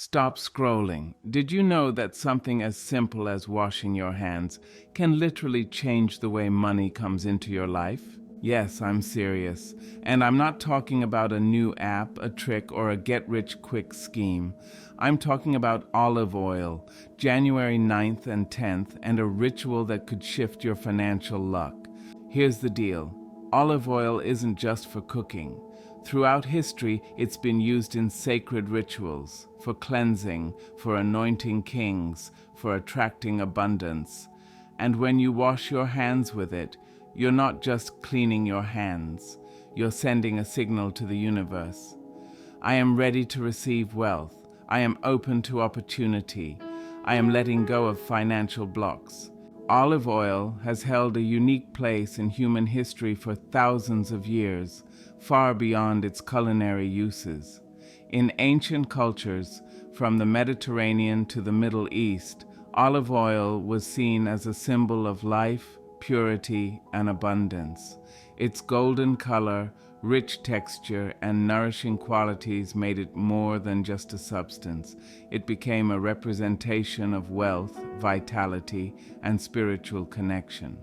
Stop scrolling. Did you know that something as simple as washing your hands can literally change the way money comes into your life? Yes, I'm serious. And I'm not talking about a new app, a trick, or a get-rich-quick scheme. I'm talking about olive oil, January 9th and 10th, and a ritual that could shift your financial luck. Here's the deal. Olive oil isn't just for cooking. Throughout history, it's been used in sacred rituals, for cleansing, for anointing kings, for attracting abundance. And when you wash your hands with it, you're not just cleaning your hands, you're sending a signal to the universe. I am ready to receive wealth. I am open to opportunity. I am letting go of financial blocks. Olive oil has held a unique place in human history for thousands of years, far beyond its culinary uses. In ancient cultures, from the Mediterranean to the Middle East, olive oil was seen as a symbol of life, purity, and abundance. Its golden color, rich texture, and nourishing qualities made it more than just a substance. It became a representation of wealth, vitality, and spiritual connection.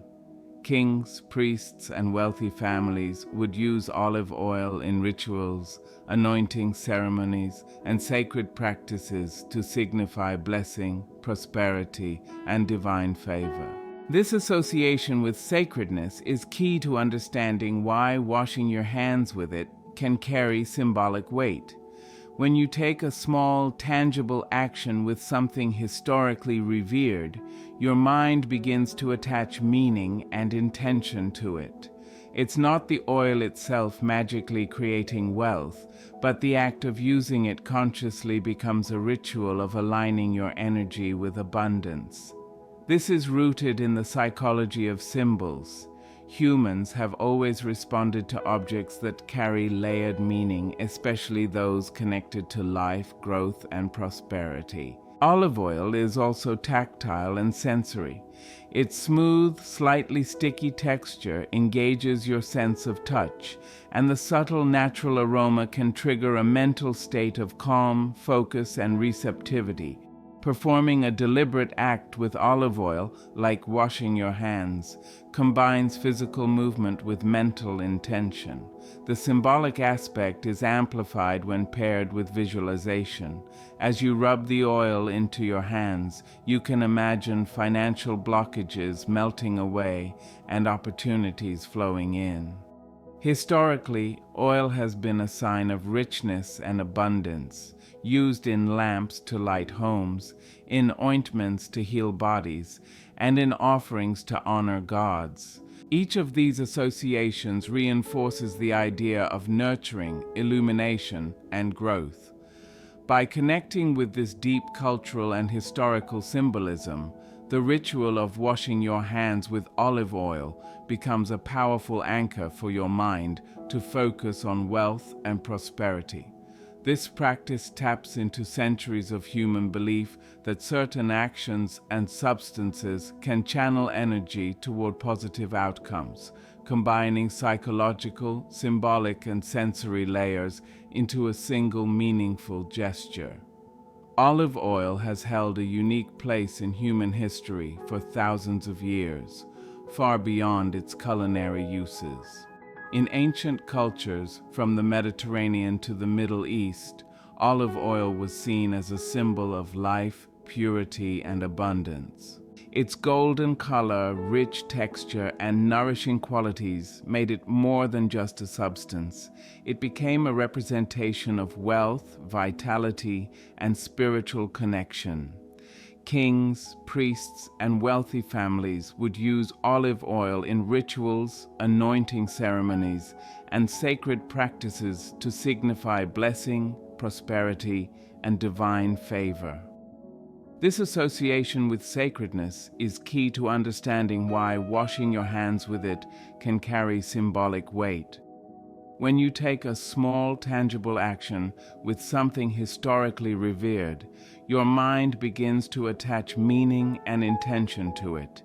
Kings, priests, and wealthy families would use olive oil in rituals, anointing ceremonies, and sacred practices to signify blessing, prosperity, and divine favor. This association with sacredness is key to understanding why washing your hands with it can carry symbolic weight. When you take a small, tangible action with something historically revered, your mind begins to attach meaning and intention to it. It's not the oil itself magically creating wealth, but the act of using it consciously becomes a ritual of aligning your energy with abundance. This is rooted in the psychology of symbols. Humans have always responded to objects that carry layered meaning, especially those connected to life, growth, and prosperity. Olive oil is also tactile and sensory. Its smooth, slightly sticky texture engages your sense of touch, and the subtle natural aroma can trigger a mental state of calm, focus, and receptivity. Performing a deliberate act with olive oil, like washing your hands, combines physical movement with mental intention. The symbolic aspect is amplified when paired with visualization. As you rub the oil into your hands, you can imagine financial blockages melting away and opportunities flowing in. Historically, oil has been a sign of richness and abundance, used in lamps to light homes, in ointments to heal bodies, and in offerings to honor gods. Each of these associations reinforces the idea of nurturing, illumination, and growth. By connecting with this deep cultural and historical symbolism, the ritual of washing your hands with olive oil becomes a powerful anchor for your mind to focus on wealth and prosperity. This practice taps into centuries of human belief that certain actions and substances can channel energy toward positive outcomes, combining psychological, symbolic, and sensory layers into a single meaningful gesture. Olive oil has held a unique place in human history for thousands of years, far beyond its culinary uses. In ancient cultures, from the Mediterranean to the Middle East, olive oil was seen as a symbol of life, purity, and abundance. Its golden color, rich texture, and nourishing qualities made it more than just a substance. It became a representation of wealth, vitality, and spiritual connection. Kings, priests, and wealthy families would use olive oil in rituals, anointing ceremonies, and sacred practices to signify blessing, prosperity, and divine favor. This association with sacredness is key to understanding why washing your hands with it can carry symbolic weight. When you take a small, tangible action with something historically revered, your mind begins to attach meaning and intention to it.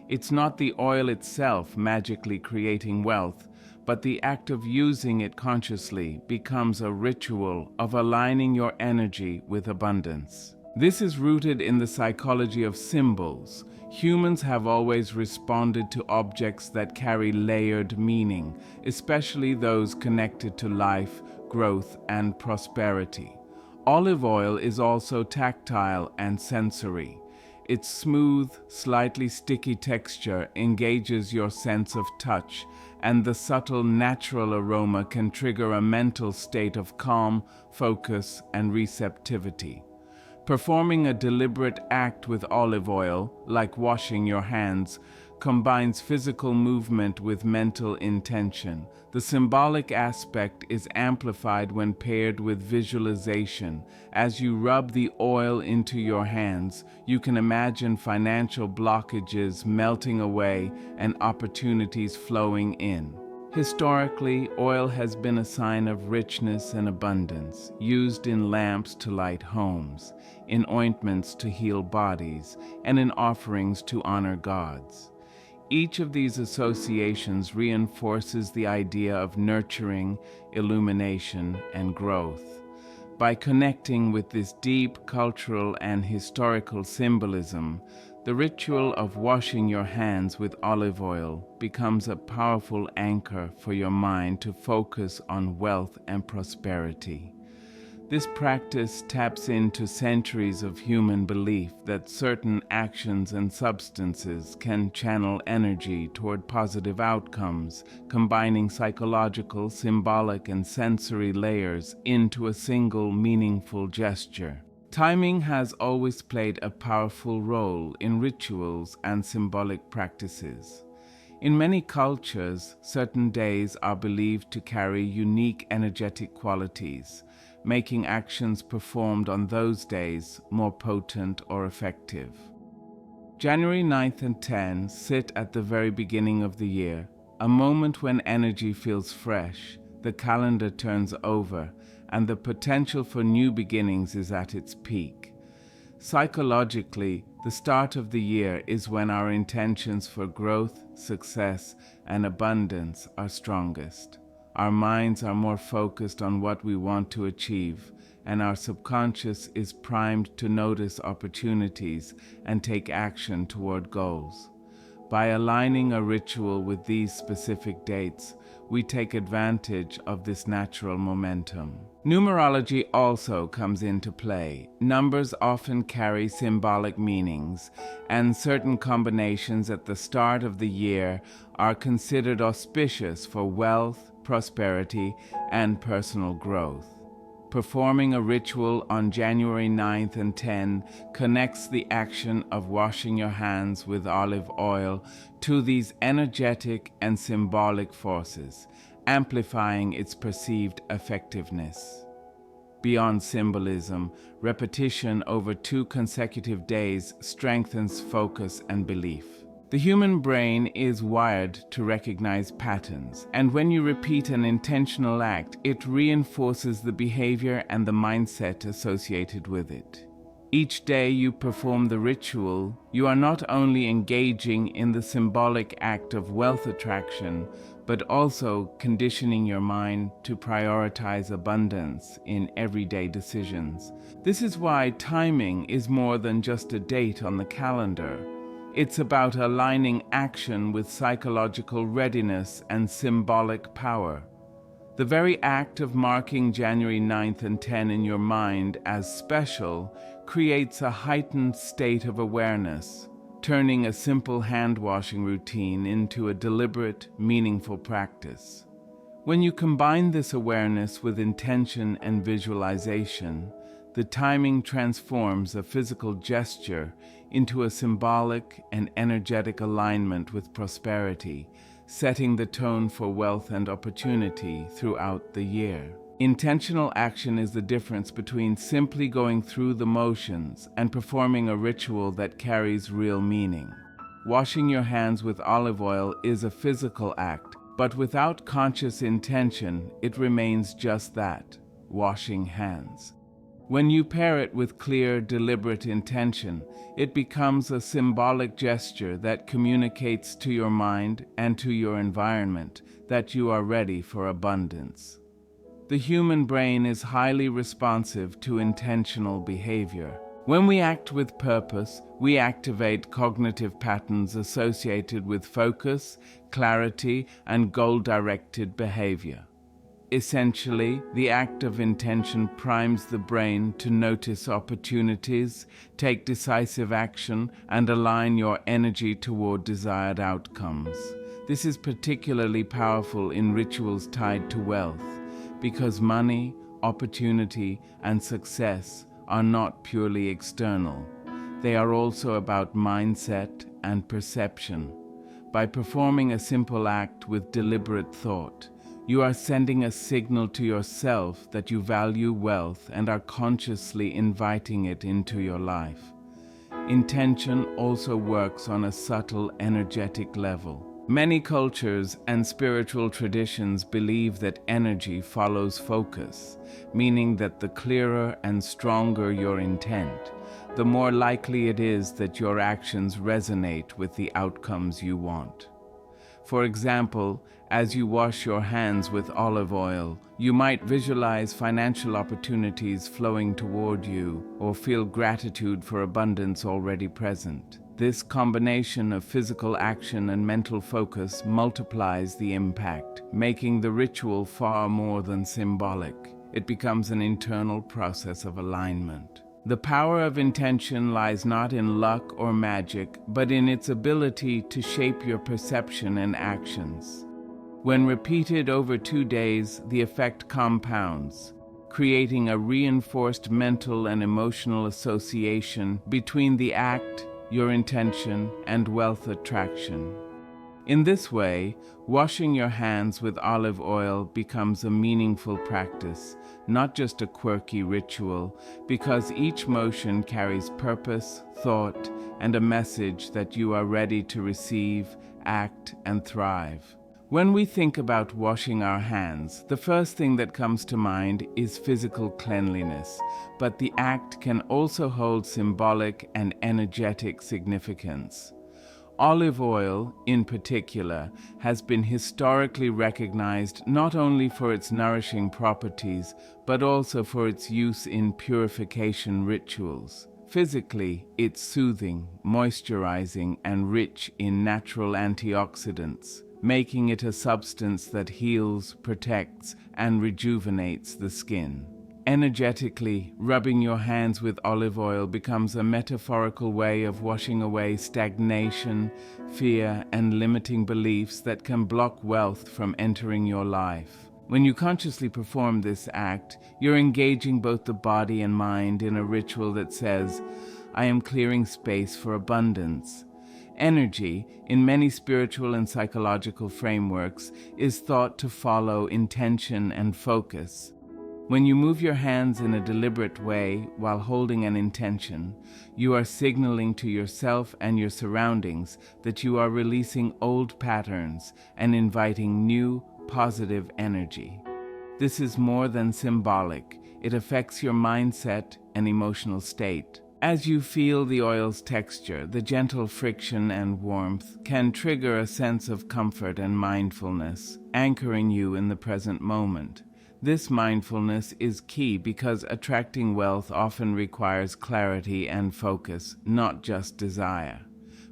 It's not the oil itself magically creating wealth, but the act of using it consciously becomes a ritual of aligning your energy with abundance. This is rooted in the psychology of symbols. Humans have always responded to objects that carry layered meaning, especially those connected to life, growth, and prosperity. Olive oil is also tactile and sensory. Its smooth, slightly sticky texture engages your sense of touch, and the subtle natural aroma can trigger a mental state of calm, focus, and receptivity. Performing a deliberate act with olive oil, like washing your hands, combines physical movement with mental intention. The symbolic aspect is amplified when paired with visualization. As you rub the oil into your hands, you can imagine financial blockages melting away and opportunities flowing in. Historically, oil has been a sign of richness and abundance, used in lamps to light homes, in ointments to heal bodies, and in offerings to honor gods. Each of these associations reinforces the idea of nurturing, illumination, and growth. By connecting with this deep cultural and historical symbolism, the ritual of washing your hands with olive oil becomes a powerful anchor for your mind to focus on wealth and prosperity. This practice taps into centuries of human belief that certain actions and substances can channel energy toward positive outcomes, combining psychological, symbolic, and sensory layers into a single meaningful gesture. Timing has always played a powerful role in rituals and symbolic practices. In many cultures, certain days are believed to carry unique energetic qualities, making actions performed on those days more potent or effective. January 9th and 10th sit at the very beginning of the year, a moment when energy feels fresh, the calendar turns over, and the potential for new beginnings is at its peak. Psychologically, the start of the year is when our intentions for growth, success, and abundance are strongest. Our minds are more focused on what we want to achieve, and our subconscious is primed to notice opportunities and take action toward goals. By aligning a ritual with these specific dates, we take advantage of this natural momentum. Numerology also comes into play. Numbers often carry symbolic meanings, and certain combinations at the start of the year are considered auspicious for wealth, prosperity, and personal growth. Performing a ritual on January 9th and 10th connects the action of washing your hands with olive oil to these energetic and symbolic forces, amplifying its perceived effectiveness. Beyond symbolism, repetition over 2 consecutive days strengthens focus and belief. The human brain is wired to recognize patterns, and when you repeat an intentional act, it reinforces the behavior and the mindset associated with it. Each day you perform the ritual, you are not only engaging in the symbolic act of wealth attraction, but also conditioning your mind to prioritize abundance in everyday decisions. This is why timing is more than just a date on the calendar. It's about aligning action with psychological readiness and symbolic power. The very act of marking January 9th and 10th in your mind as special creates a heightened state of awareness, turning a simple hand-washing routine into a deliberate, meaningful practice. When you combine this awareness with intention and visualization, the timing transforms a physical gesture into a symbolic and energetic alignment with prosperity, setting the tone for wealth and opportunity throughout the year. Intentional action is the difference between simply going through the motions and performing a ritual that carries real meaning. Washing your hands with olive oil is a physical act, but without conscious intention, it remains just that, washing hands. When you pair it with clear, deliberate intention, it becomes a symbolic gesture that communicates to your mind and to your environment that you are ready for abundance. The human brain is highly responsive to intentional behavior. When we act with purpose, we activate cognitive patterns associated with focus, clarity, and goal-directed behavior. Essentially, the act of intention primes the brain to notice opportunities, take decisive action, and align your energy toward desired outcomes. This is particularly powerful in rituals tied to wealth, because money, opportunity, and success are not purely external. They are also about mindset and perception. By performing a simple act with deliberate thought, you are sending a signal to yourself that you value wealth and are consciously inviting it into your life. Intention also works on a subtle energetic level. Many cultures and spiritual traditions believe that energy follows focus, meaning that the clearer and stronger your intent, the more likely it is that your actions resonate with the outcomes you want. For example, as you wash your hands with olive oil, you might visualize financial opportunities flowing toward you or feel gratitude for abundance already present. This combination of physical action and mental focus multiplies the impact, making the ritual far more than symbolic. It becomes an internal process of alignment. The power of intention lies not in luck or magic, but in its ability to shape your perception and actions. When repeated over 2 days, the effect compounds, creating a reinforced mental and emotional association between the act, your intention, and wealth attraction. In this way, washing your hands with olive oil becomes a meaningful practice, not just a quirky ritual, because each motion carries purpose, thought, and a message that you are ready to receive, act, and thrive. When we think about washing our hands, the first thing that comes to mind is physical cleanliness, but the act can also hold symbolic and energetic significance. Olive oil, in particular, has been historically recognized not only for its nourishing properties, but also for its use in purification rituals. Physically, it's soothing, moisturizing, and rich in natural antioxidants, making it a substance that heals, protects, and rejuvenates the skin. Energetically, rubbing your hands with olive oil becomes a metaphorical way of washing away stagnation, fear, and limiting beliefs that can block wealth from entering your life. When you consciously perform this act, you're engaging both the body and mind in a ritual that says, "I am clearing space for abundance." Energy, in many spiritual and psychological frameworks, is thought to follow intention and focus. When you move your hands in a deliberate way while holding an intention, you are signaling to yourself and your surroundings that you are releasing old patterns and inviting new, positive energy. This is more than symbolic. It affects your mindset and emotional state. As you feel the oil's texture, the gentle friction and warmth can trigger a sense of comfort and mindfulness, anchoring you in the present moment. This mindfulness is key because attracting wealth often requires clarity and focus, not just desire.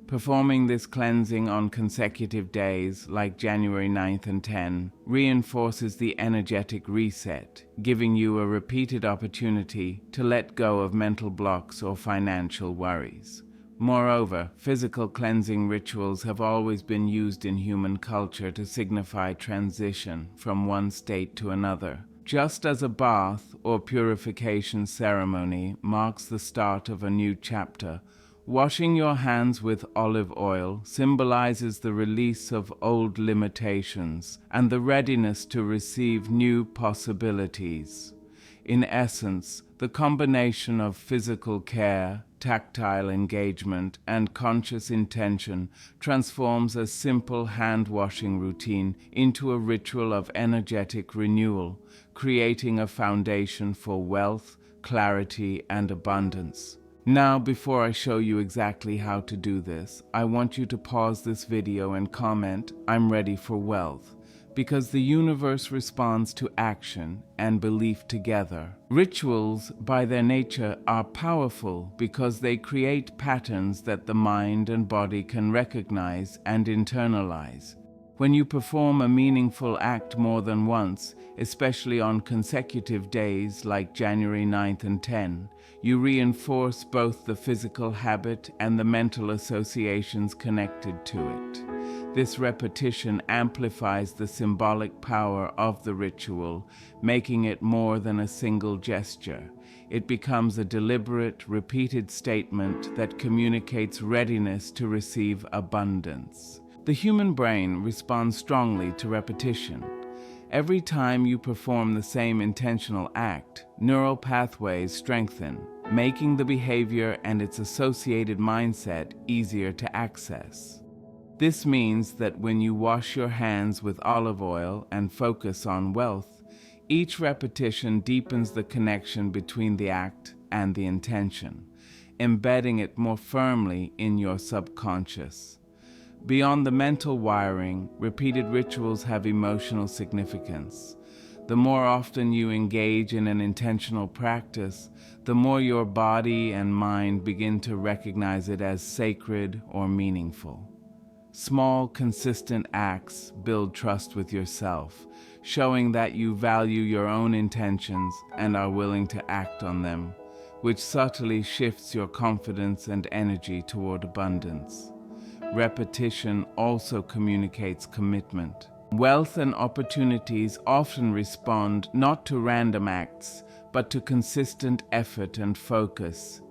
Performing this cleansing on consecutive days, like January 9th and 10, reinforces the energetic reset, giving you a repeated opportunity to let go of mental blocks or financial worries. Moreover, physical cleansing rituals have always been used in human culture to signify transition from one state to another. Just as a bath or purification ceremony marks the start of a new chapter, washing your hands with olive oil symbolizes the release of old limitations and the readiness to receive new possibilities. In essence, the combination of physical care, tactile engagement, and conscious intention transforms a simple hand-washing routine into a ritual of energetic renewal, creating a foundation for wealth, clarity, and abundance. Now, before I show you exactly how to do this, I want you to pause this video and comment, "I'm ready for wealth," because the universe responds to action and belief together. Rituals, by their nature, are powerful because they create patterns that the mind and body can recognize and internalize. When you perform a meaningful act more than once, especially on consecutive days like January 9th and 10, you reinforce both the physical habit and the mental associations connected to it. This repetition amplifies the symbolic power of the ritual, making it more than a single gesture. It becomes a deliberate, repeated statement that communicates readiness to receive abundance. The human brain responds strongly to repetition. Every time you perform the same intentional act, neural pathways strengthen, making the behavior and its associated mindset easier to access. This means that when you wash your hands with olive oil and focus on wealth, each repetition deepens the connection between the act and the intention, embedding it more firmly in your subconscious. Beyond the mental wiring, repeated rituals have emotional significance. The more often you engage in an intentional practice, the more your body and mind begin to recognize it as sacred or meaningful. Small, consistent acts build trust with yourself, showing that you value your own intentions and are willing to act on them, which subtly shifts your confidence and energy toward abundance. Repetition also communicates commitment. Wealth and opportunities often respond not to random acts, but to consistent effort and focus.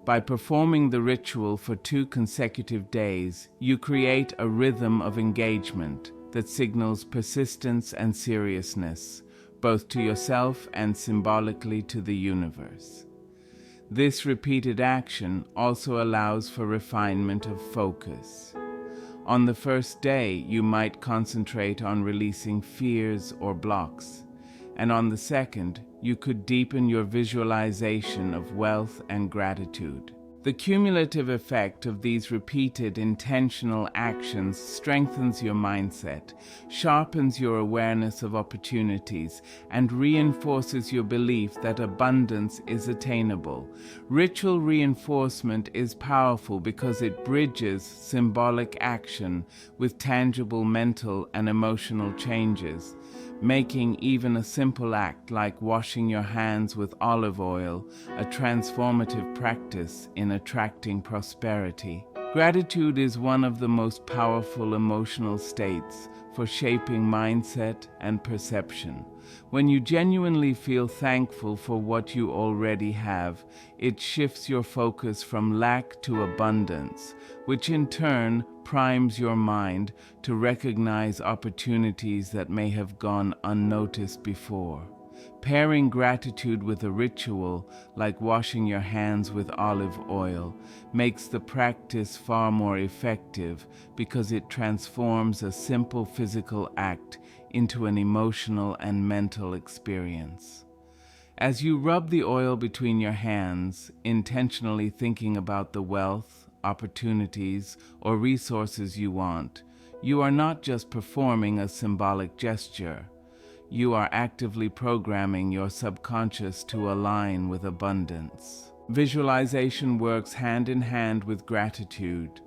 By performing the ritual for 2 consecutive days, you create a rhythm of engagement that signals persistence and seriousness, both to yourself and symbolically to the universe. This repeated action also allows for refinement of focus. On the first day, you might concentrate on releasing fears or blocks, and on the second, you could deepen your visualization of wealth and gratitude. The cumulative effect of these repeated intentional actions strengthens your mindset, sharpens your awareness of opportunities, and reinforces your belief that abundance is attainable. Ritual reinforcement is powerful because it bridges symbolic action with tangible mental and emotional changes, making even a simple act like washing your hands with olive oil a transformative practice in attracting prosperity. Gratitude is one of the most powerful emotional states for shaping mindset and perception. When you genuinely feel thankful for what you already have, it shifts your focus from lack to abundance, which in turn primes your mind to recognize opportunities that may have gone unnoticed before. Pairing gratitude with a ritual, like washing your hands with olive oil, makes the practice far more effective because it transforms a simple physical act into an emotional and mental experience. As you rub the oil between your hands, intentionally thinking about the wealth, opportunities, or resources you want, you are not just performing a symbolic gesture. You are actively programming your subconscious to align with abundance. Visualization works hand in hand with gratitude.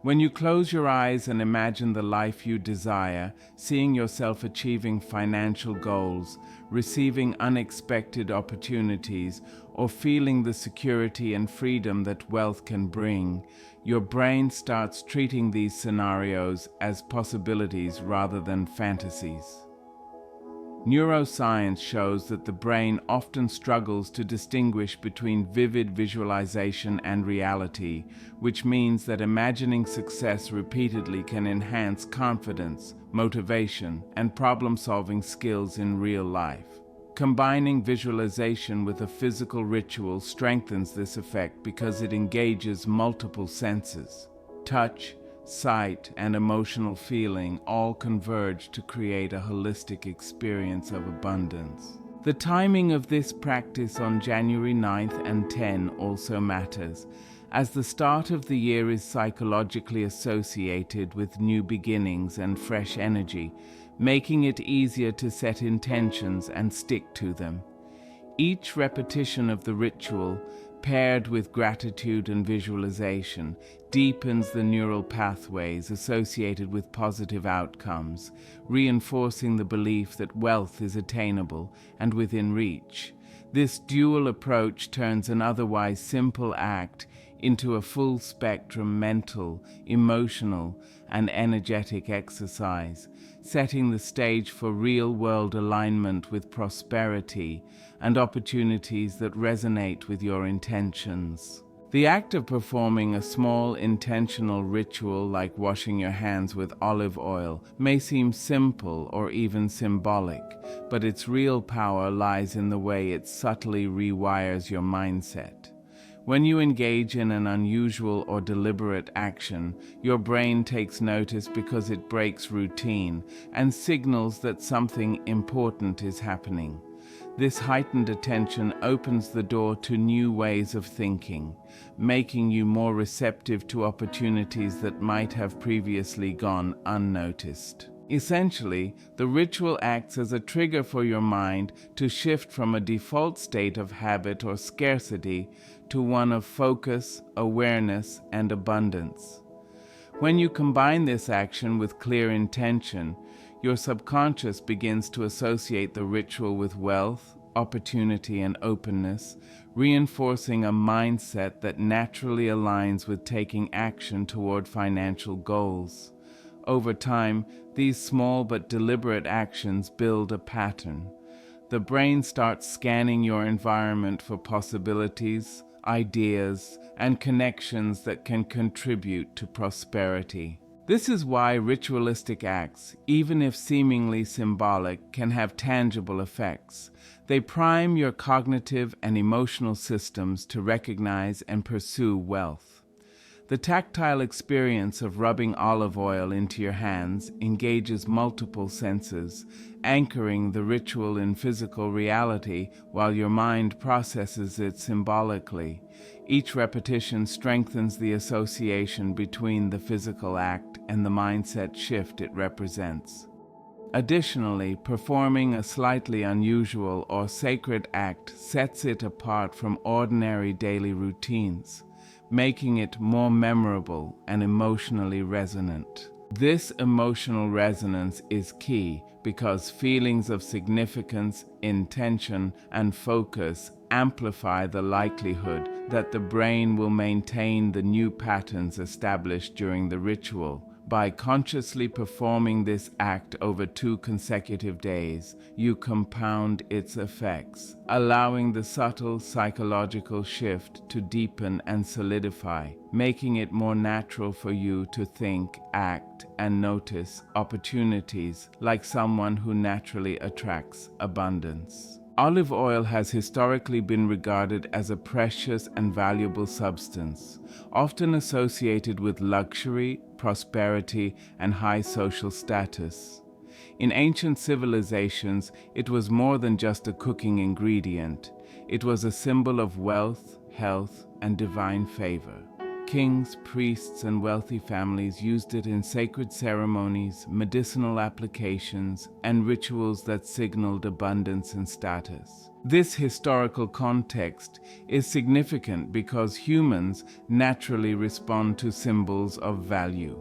When you close your eyes and imagine the life you desire, seeing yourself achieving financial goals, receiving unexpected opportunities, or feeling the security and freedom that wealth can bring, your brain starts treating these scenarios as possibilities rather than fantasies. Neuroscience shows that the brain often struggles to distinguish between vivid visualization and reality, which means that imagining success repeatedly can enhance confidence, motivation, and problem-solving skills in real life. Combining visualization with a physical ritual strengthens this effect because it engages multiple senses. Touch, sight, and emotional feeling all converge to create a holistic experience of abundance. The timing of this practice on January 9th and 10 also matters, as the start of the year is psychologically associated with new beginnings and fresh energy, making it easier to set intentions and stick to them. Each repetition of the ritual, paired with gratitude and visualization, deepens the neural pathways associated with positive outcomes, reinforcing the belief that wealth is attainable and within reach. This dual approach turns an otherwise simple act into a full-spectrum mental, emotional, and energetic exercise, setting the stage for real-world alignment with prosperity and opportunities that resonate with your intentions. The act of performing a small intentional ritual like washing your hands with olive oil may seem simple or even symbolic, but its real power lies in the way it subtly rewires your mindset. When you engage in an unusual or deliberate action, your brain takes notice because it breaks routine and signals that something important is happening. This heightened attention opens the door to new ways of thinking, making you more receptive to opportunities that might have previously gone unnoticed. Essentially, the ritual acts as a trigger for your mind to shift from a default state of habit or scarcity to one of focus, awareness, and abundance. When you combine this action with clear intention, your subconscious begins to associate the ritual with wealth, opportunity, and openness, reinforcing a mindset that naturally aligns with taking action toward financial goals. Over time, these small but deliberate actions build a pattern. The brain starts scanning your environment for possibilities, ideas, and connections that can contribute to prosperity. This is why ritualistic acts, even if seemingly symbolic, can have tangible effects. They prime your cognitive and emotional systems to recognize and pursue wealth. The tactile experience of rubbing olive oil into your hands engages multiple senses, anchoring the ritual in physical reality while your mind processes it symbolically. Each repetition strengthens the association between the physical act and the mindset shift it represents. Additionally, performing a slightly unusual or sacred act sets it apart from ordinary daily routines, making it more memorable and emotionally resonant. This emotional resonance is key because feelings of significance, intention, and focus amplify the likelihood that the brain will maintain the new patterns established during the ritual. By consciously performing this act over 2 consecutive days, you compound its effects, allowing the subtle psychological shift to deepen and solidify, making it more natural for you to think, act, and notice opportunities like someone who naturally attracts abundance. Olive oil has historically been regarded as a precious and valuable substance, often associated with luxury, prosperity, and high social status. In ancient civilizations, it was more than just a cooking ingredient. It was a symbol of wealth, health, and divine favor. Kings, priests, and wealthy families used it in sacred ceremonies, medicinal applications, and rituals that signaled abundance and status. This historical context is significant because humans naturally respond to symbols of value.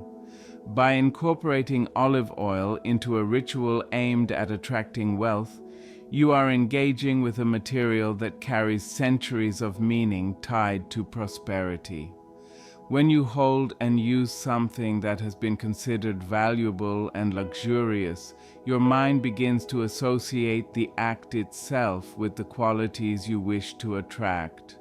By incorporating olive oil into a ritual aimed at attracting wealth, you are engaging with a material that carries centuries of meaning tied to prosperity. When you hold and use something that has been considered valuable and luxurious, your mind begins to associate the act itself with the qualities you wish to attract.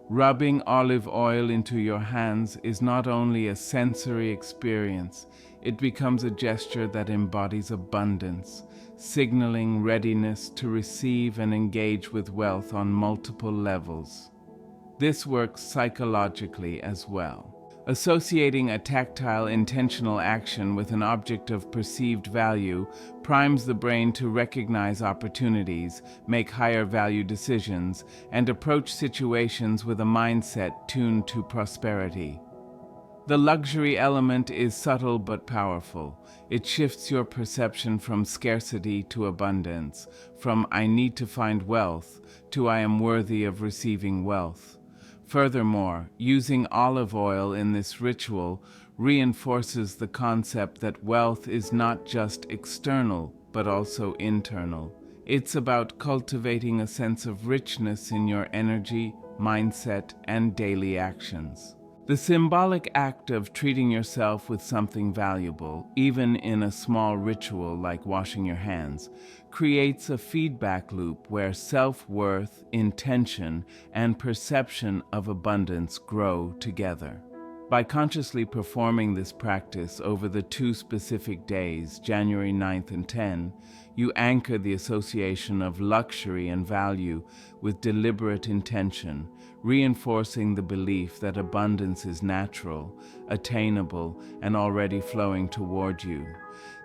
Rubbing olive oil into your hands is not only a sensory experience, it becomes a gesture that embodies abundance, signaling readiness to receive and engage with wealth on multiple levels. This works psychologically as well. Associating a tactile, intentional action with an object of perceived value primes the brain to recognize opportunities, make higher value decisions, and approach situations with a mindset tuned to prosperity. The luxury element is subtle but powerful. It shifts your perception from scarcity to abundance, from "I need to find wealth" to "I am worthy of receiving wealth." Furthermore, using olive oil in this ritual reinforces the concept that wealth is not just external, but also internal. It's about cultivating a sense of richness in your energy, mindset, and daily actions. The symbolic act of treating yourself with something valuable, even in a small ritual like washing your hands, creates a feedback loop where self-worth, intention, and perception of abundance grow together. By consciously performing this practice over the 2 specific days, January 9th and 10, you anchor the association of luxury and value with deliberate intention, reinforcing the belief that abundance is natural, attainable, and already flowing toward you.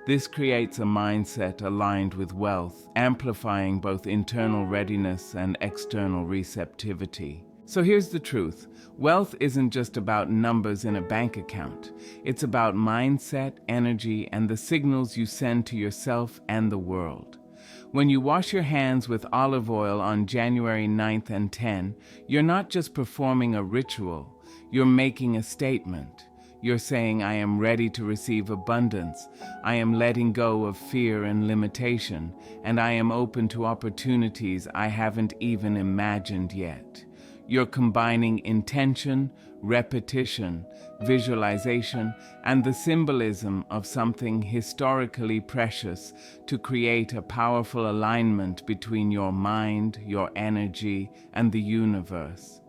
This creates a mindset aligned with wealth, amplifying both internal readiness and external receptivity. So here's the truth. Wealth isn't just about numbers in a bank account. It's about mindset, energy, and the signals you send to yourself and the world. When you wash your hands with olive oil on January 9th and 10, you're not just performing a ritual, you're making a statement. You're saying, "I am ready to receive abundance. I am letting go of fear and limitation, and I am open to opportunities I haven't even imagined yet." You're combining intention, repetition, visualization, and the symbolism of something historically precious to create a powerful alignment between your mind, your energy, and the universe.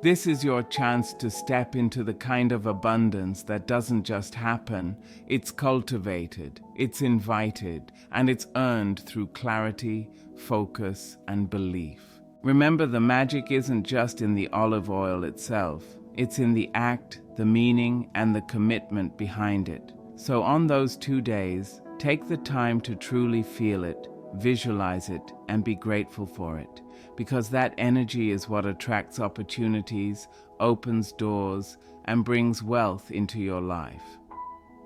This is your chance to step into the kind of abundance that doesn't just happen, it's cultivated, it's invited, and it's earned through clarity, focus, and belief. Remember, the magic isn't just in the olive oil itself. It's in the act, the meaning, and the commitment behind it. So on those 2 days, take the time to truly feel it, visualize it, and be grateful for it, because that energy is what attracts opportunities, opens doors, and brings wealth into your life.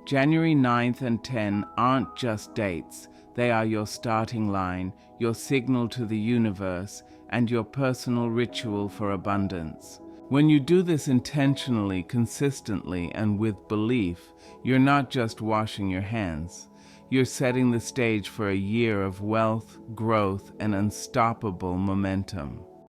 January 9th and 10 aren't just dates. They are your starting line, your signal to the universe, and your personal ritual for abundance. When you do this intentionally, consistently, and with belief, you're not just washing your hands. You're setting the stage for a year of wealth, growth, and unstoppable momentum.